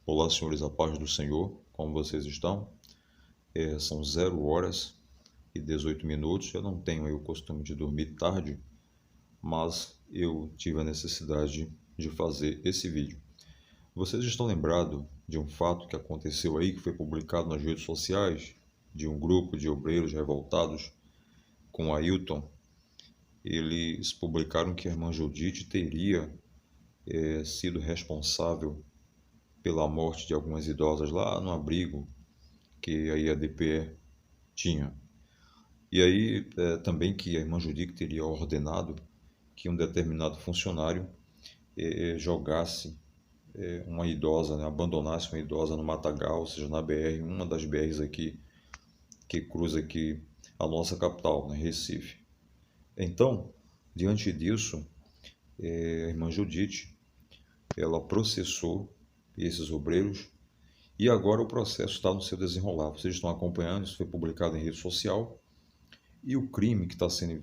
Olá, senhores, a paz do Senhor, como vocês estão? São 0h18 minutos. Eu não tenho aí o costume de dormir tarde, mas eu tive a necessidade de fazer esse vídeo. Vocês estão lembrados de um fato que aconteceu aí, que foi publicado nas redes sociais, de um grupo de obreiros revoltados com Ailton? Eles publicaram que a irmã Judite teria sido responsável pela morte de algumas idosas lá no abrigo que a IADPE tinha. E aí também que a irmã Judite teria ordenado que um determinado funcionário jogasse uma idosa, né, abandonasse uma idosa no matagal, ou seja, na BR, uma das BRs aqui que cruza aqui a nossa capital, né, Recife. Então, diante disso, a irmã Judite, ela processou esses obreiros e agora o processo está no seu desenrolar. Vocês estão acompanhando, isso foi publicado em rede social. E o crime que está sendo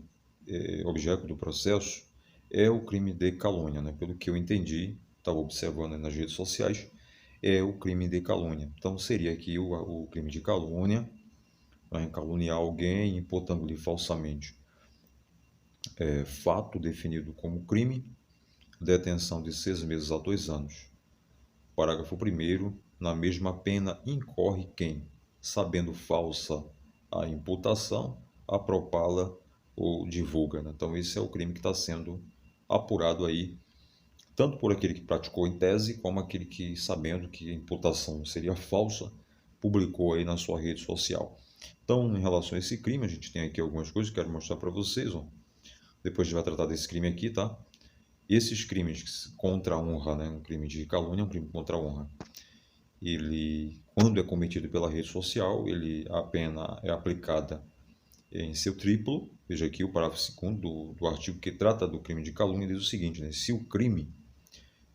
objeto do processo é o crime de calúnia, né? Pelo que eu entendi, estava observando nas redes sociais, é o crime de calúnia. Então seria aqui o crime de calúnia, né? Caluniar alguém, imputando-lhe falsamente fato definido como crime, detenção de 6 meses a 2 anos. Parágrafo 1º, na mesma pena incorre quem, sabendo falsa a imputação, apropala ou divulga, né? Então esse é o crime que está sendo apurado aí, tanto por aquele que praticou em tese, como aquele que, sabendo que a imputação seria falsa, publicou aí na sua rede social. Então, em relação a esse crime, a gente tem aqui algumas coisas que eu quero mostrar para vocês, ó. Depois a gente vai tratar desse crime aqui, tá? Esses crimes contra a honra, né? Um crime de calúnia é um crime contra a honra. Ele, quando é cometido pela rede social, a pena é aplicada em seu triplo. Veja aqui o parágrafo 2º do artigo que trata do crime de calúnia, diz o seguinte, né? Se o crime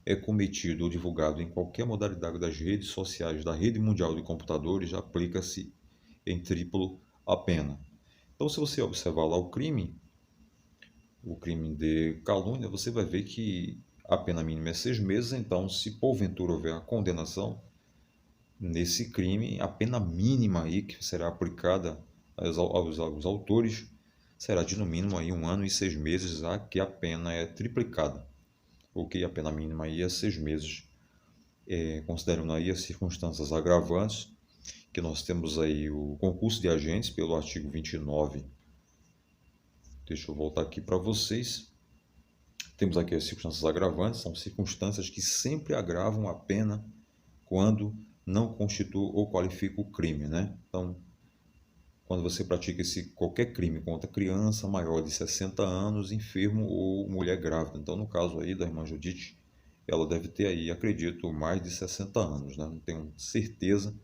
é cometido ou divulgado em qualquer modalidade das redes sociais da rede mundial de computadores, aplica-se em triplo a pena. Então, se você observar lá o crime de calúnia, você vai ver que a pena mínima é 6 meses. Então, se porventura houver a condenação nesse crime, a pena mínima aí que será aplicada aos autores será de no mínimo aí 1 ano e 6 meses, já que a pena é triplicada. Ok, a pena mínima aí é 6 meses. Considerando aí as circunstâncias agravantes, que nós temos aí o concurso de agentes pelo artigo 29. Deixa eu voltar aqui para vocês. Temos aqui as circunstâncias agravantes, são circunstâncias que sempre agravam a pena quando não constitui ou qualifica o crime, né? Então, quando você pratica qualquer crime contra criança maior de 60 anos, enfermo ou mulher grávida. Então, no caso aí da irmã Judite, ela deve ter aí, acredito, mais de 60 anos, né? Não tenho certeza.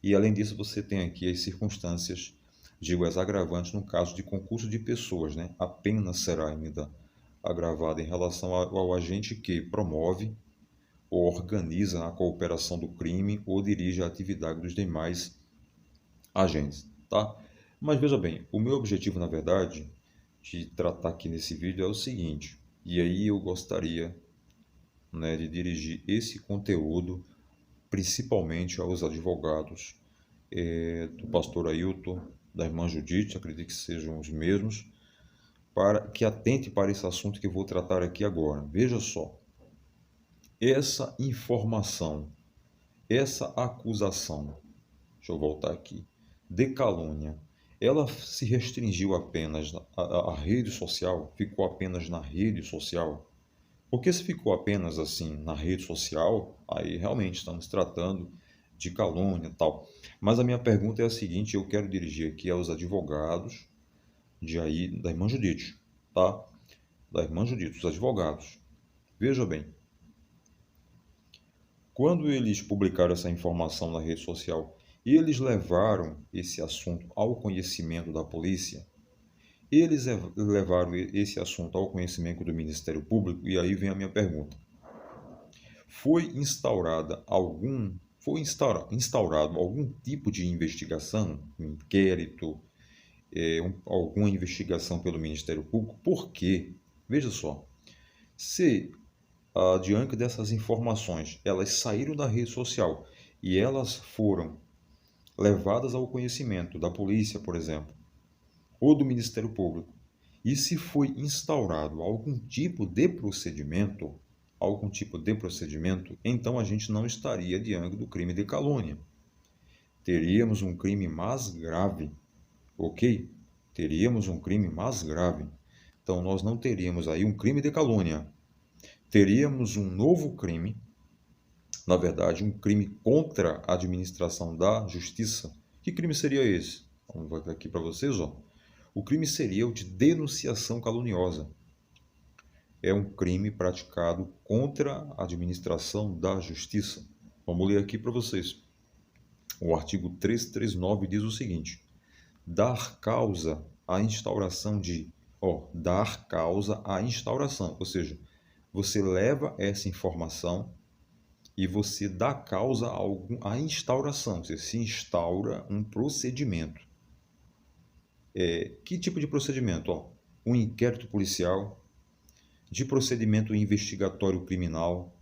E além disso, você tem aqui as circunstâncias, digo, as agravantes no caso de concurso de pessoas, né? A pena será ainda agravada em relação ao agente que promove ou organiza a cooperação do crime ou dirige a atividade dos demais agentes, tá? Mas veja bem, o meu objetivo, na verdade, de tratar aqui nesse vídeo é o seguinte, e aí eu gostaria, né, de dirigir esse conteúdo principalmente aos advogados do pastor Ailton, da irmã Judite, acredito que sejam os mesmos, para que atente para esse assunto que eu vou tratar aqui agora. Veja só, essa informação, essa acusação, deixa eu voltar aqui, de calúnia, ela se restringiu apenas à rede social, ficou apenas na rede social. Porque se ficou apenas assim na rede social, aí realmente estamos tratando de calúnia e tal. Mas a minha pergunta é a seguinte, eu quero dirigir aqui aos advogados da irmã Judite, tá? Da irmã Judite, os advogados. Veja bem, quando eles publicaram essa informação na rede social, eles levaram esse assunto ao conhecimento da polícia, eles levaram esse assunto ao conhecimento do Ministério Público, e aí vem a minha pergunta. Foi instaurado algum tipo de investigação, um inquérito, alguma investigação pelo Ministério Público? Por quê? Veja só, se diante dessas informações, elas saíram da rede social e elas foram levadas ao conhecimento da polícia, por exemplo, ou do Ministério Público, e se foi instaurado algum tipo de procedimento, então a gente não estaria diante do crime de calúnia. Teríamos um crime mais grave, ok? Teríamos um crime mais grave. Então nós não teríamos aí um crime de calúnia. Teríamos um novo crime, na verdade, um crime contra a administração da justiça. Que crime seria esse? Vamos ver aqui para vocês, ó. O crime seria o de denunciação caluniosa. É um crime praticado contra a administração da justiça. Vamos ler aqui para vocês. O artigo 339 diz o seguinte: dar causa à instauração de, dar causa à instauração, ou seja, você leva essa informação e você dá causa à instauração, você se instaura um procedimento. Que tipo de procedimento? Um inquérito policial, de procedimento investigatório criminal,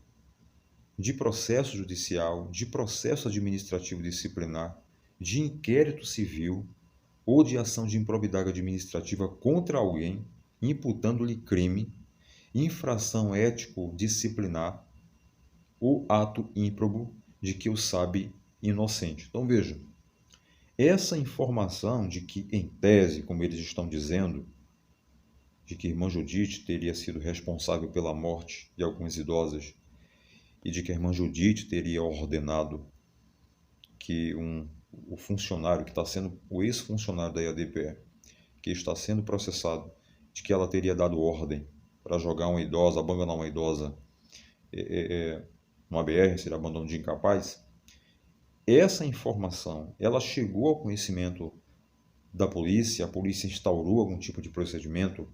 de processo judicial, de processo administrativo disciplinar, de inquérito civil ou de ação de improbidade administrativa contra alguém, imputando-lhe crime, infração ético-disciplinar ou ato ímprobo de que o sabe inocente. Então veja, essa informação de que, em tese, como eles estão dizendo, de que irmã Judite teria sido responsável pela morte de algumas idosas e de que a irmã Judite teria ordenado que o funcionário que está sendo, o ex-funcionário da IADPE, que está sendo processado, de que ela teria dado ordem para jogar uma idosa, abandonar uma idosa numa BR, seria abandono de incapaz. Essa informação, ela chegou ao conhecimento da polícia, a polícia instaurou algum tipo de procedimento.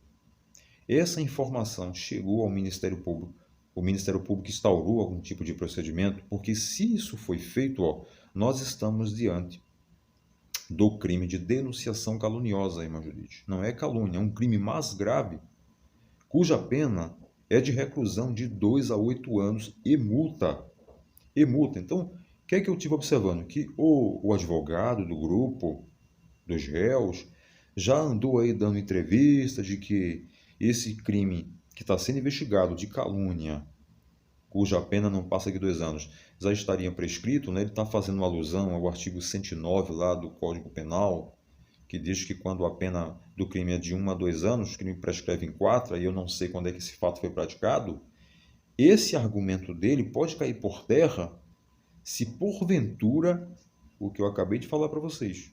Essa informação chegou ao Ministério Público, o Ministério Público instaurou algum tipo de procedimento, porque se isso foi feito, nós estamos diante do crime de denunciação caluniosa, irmã Judite. Não é calúnia, é um crime mais grave, cuja pena é de reclusão de 2 a 8 anos e multa. Então, o que é que eu estive observando? Que o advogado do grupo, dos réus, já andou aí dando entrevista de que esse crime que está sendo investigado de calúnia, cuja pena não passa de 2 anos, já estaria prescrito, né? Ele está fazendo uma alusão ao artigo 109 lá do Código Penal, que diz que quando a pena do crime é de 1 a 2 anos, o crime prescreve em 4, aí eu não sei quando é que esse fato foi praticado. Esse argumento dele pode cair por terra se porventura, o que eu acabei de falar para vocês,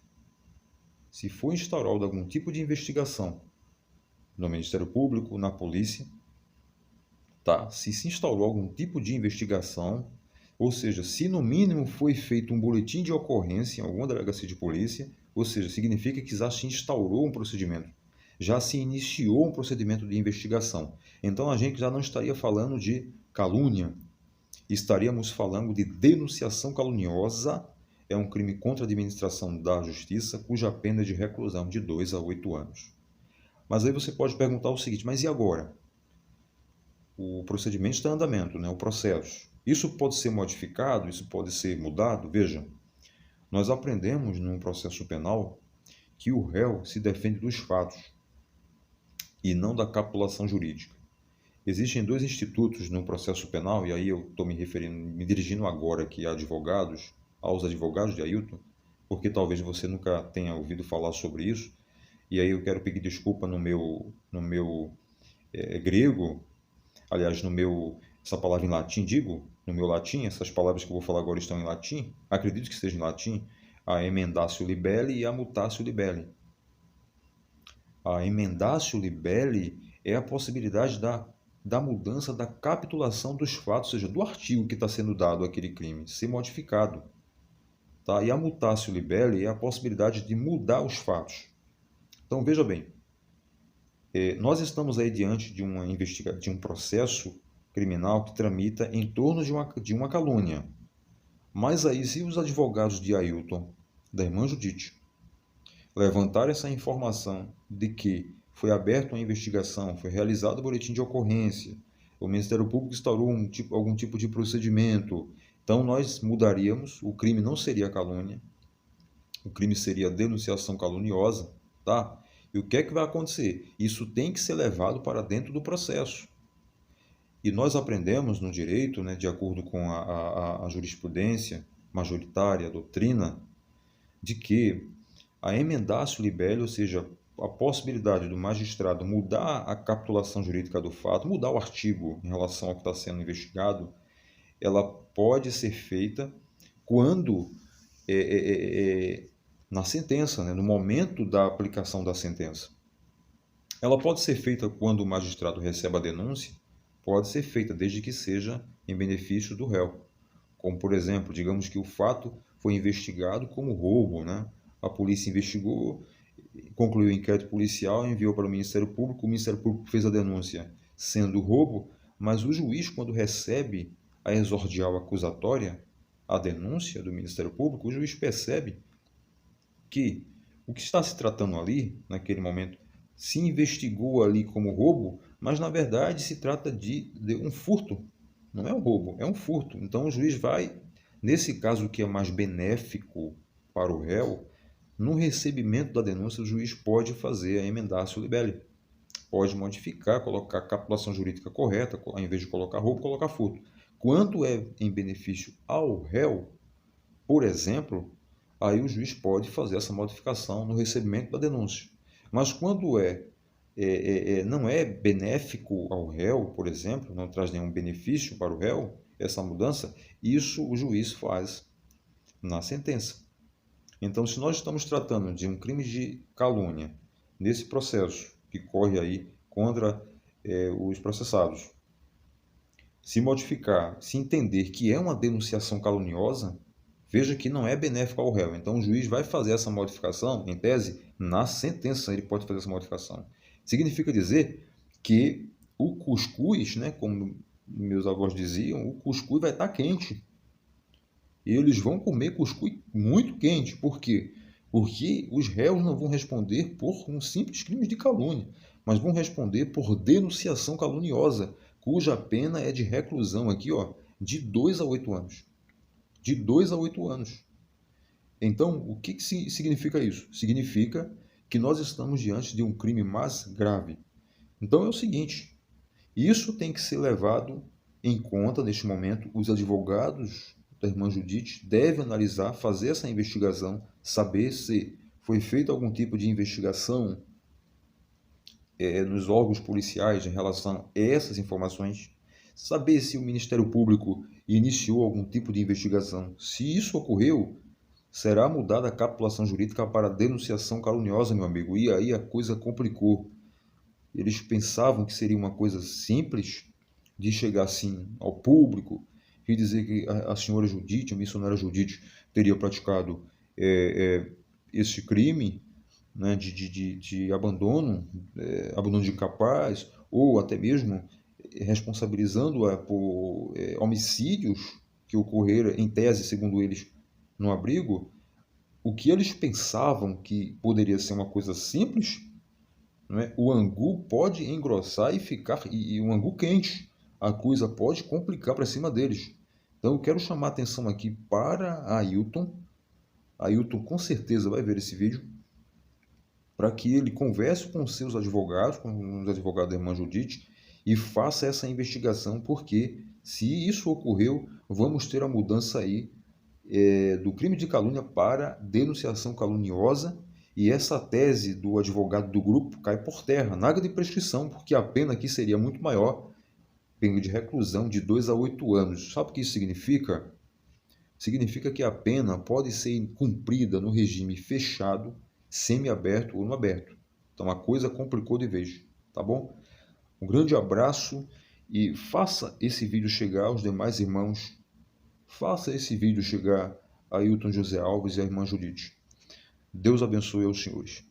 se for instaurado algum tipo de investigação no Ministério Público, na polícia, tá? Se instaurou algum tipo de investigação, ou seja, se no mínimo foi feito um boletim de ocorrência em alguma delegacia de polícia, ou seja, significa que já se instaurou um procedimento, já se iniciou um procedimento de investigação. Então a gente já não estaria falando de calúnia, estaríamos falando de denunciação caluniosa, é um crime contra a administração da justiça, cuja pena é de reclusão de 2 a 8 anos. Mas aí você pode perguntar o seguinte, mas e agora? O procedimento está em andamento, né? O processo. Isso pode ser modificado, isso pode ser mudado? Veja, nós aprendemos num processo penal que o réu se defende dos fatos e não da capitulação jurídica. Existem 2 institutos no processo penal, e aí eu estou me dirigindo agora aqui a advogados, aos advogados de Ailton, porque talvez você nunca tenha ouvido falar sobre isso, e aí eu quero pedir desculpa no meu grego, aliás, essa palavra em latim, no meu latim, essas palavras que eu vou falar agora estão em latim, acredito que esteja em latim, a emendatio libelli e a mutatio libelli. A emendatio libelli é a possibilidade da mudança da capitulação dos fatos, ou seja, do artigo que está sendo dado àquele crime, ser modificado. Tá? E a mutatio libelli é a possibilidade de mudar os fatos. Então, veja bem, nós estamos aí diante de um processo criminal que tramita em torno de uma calúnia. Mas aí, se os advogados de Ailton, da irmã Judite, levantar essa informação de que foi aberta uma investigação, foi realizado o boletim de ocorrência, O Ministério Público instaurou algum tipo de procedimento. Então, nós mudaríamos, o crime não seria calúnia, o crime seria denunciação caluniosa, tá? E o que é que vai acontecer? Isso tem que ser levado para dentro do processo. E nós aprendemos no direito, né, de acordo com a jurisprudência majoritária, a doutrina, de que a emendatio libelli, ou seja, a possibilidade do magistrado mudar a capitulação jurídica do fato, mudar o artigo em relação ao que está sendo investigado, ela pode ser feita quando, é, é, é, na sentença, né, no momento da aplicação da sentença. Ela pode ser feita quando o magistrado recebe a denúncia, pode ser feita desde que seja em benefício do réu. Como, por exemplo, digamos que o fato foi investigado como roubo, né? A polícia investigou, concluiu o inquérito policial, enviou para o Ministério Público fez a denúncia sendo roubo, mas o juiz, quando recebe a exordial acusatória, a denúncia do Ministério Público, o juiz percebe que o que está se tratando ali, naquele momento, se investigou ali como roubo, mas na verdade se trata de um furto. Não é um roubo, é um furto. Então o juiz vai, nesse caso que é mais benéfico para o réu, no recebimento da denúncia, o juiz pode fazer a emendatio libelli. Pode modificar, colocar a capitulação jurídica correta, ao invés de colocar roubo, colocar furto. Quando é em benefício ao réu, por exemplo, aí o juiz pode fazer essa modificação no recebimento da denúncia. Mas quando não é benéfico ao réu, por exemplo, não traz nenhum benefício para o réu, essa mudança, isso o juiz faz na sentença. Então, se nós estamos tratando de um crime de calúnia, nesse processo que corre aí contra os processados, se modificar, se entender que é uma denunciação caluniosa, veja que não é benéfico ao réu. Então, o juiz vai fazer essa modificação, em tese, na sentença ele pode fazer essa modificação. Significa dizer que o cuscuz, né, como meus avós diziam, o cuscuz vai estar quente. E eles vão comer cuscuz muito quente. Por quê? Porque os réus não vão responder por um simples crime de calúnia, mas vão responder por denunciação caluniosa, cuja pena é de reclusão aqui, ó, de 2 a 8 anos. De 2 a 8 anos. Então, o que significa isso? Significa que nós estamos diante de um crime mais grave. Então é o seguinte, isso tem que ser levado em conta neste momento. Os advogados da irmã Judite devem analisar, fazer essa investigação, saber se foi feita algum tipo de investigação nos órgãos policiais em relação a essas informações, saber se o Ministério Público iniciou algum tipo de investigação. Se isso ocorreu, será mudada a capitulação jurídica para denunciação caluniosa, meu amigo. E aí a coisa complicou. Eles pensavam que seria uma coisa simples de chegar assim ao público e dizer que a senhora Judite, a missionária Judite, teria praticado esse crime, né, de abandono, abandono de incapaz, ou até mesmo responsabilizando-a por homicídios que ocorreram, em tese, segundo eles, no abrigo. O que eles pensavam que poderia ser uma coisa simples, né, o angu pode engrossar e ficar, e um angu quente, a coisa pode complicar para cima deles. Então eu quero chamar a atenção aqui para Ailton. Ailton com certeza vai ver esse vídeo, para que ele converse com os seus advogados, com os advogados da irmã Judite, e faça essa investigação, porque se isso ocorreu, vamos ter a mudança aí do crime de calúnia para denunciação caluniosa, e essa tese do advogado do grupo cai por terra, nada de prescrição, porque a pena aqui seria muito maior, pena de reclusão de 2 a 8 anos. Sabe o que isso significa? Significa que a pena pode ser cumprida no regime fechado, semiaberto ou no aberto. Então a coisa complicou de vez, tá bom? Um grande abraço e faça esse vídeo chegar aos demais irmãos. Faça esse vídeo chegar a Ailton José Alves e a irmã Judite. Deus abençoe aos senhores.